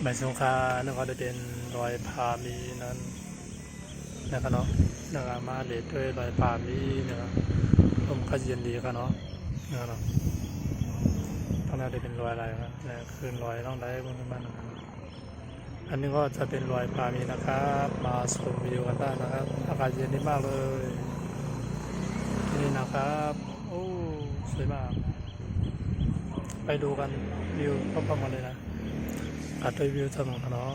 ใบสงคานึกว่าจะเป็นรอยพามีนั้นนะครับเนาะนะครับมาเลดด้วยรอยพามีนะครับผมก็เย็นดีครับเนาะนะครับเนาะต้องน่าจะเป็นรอยอะไรครับเนี่ยคือรอยต้องได้บนบ้านนะครับอันนี้ก็จะเป็นรอยพามีนะครับมาชมวิวกันได้นะครับอากาศเย็นดีมากเลยนี่นะครับโอ้สวยมากไปดูกันวิวพร้อมๆกันเลยนะอัดด้วยวิวถนนครับเนาะ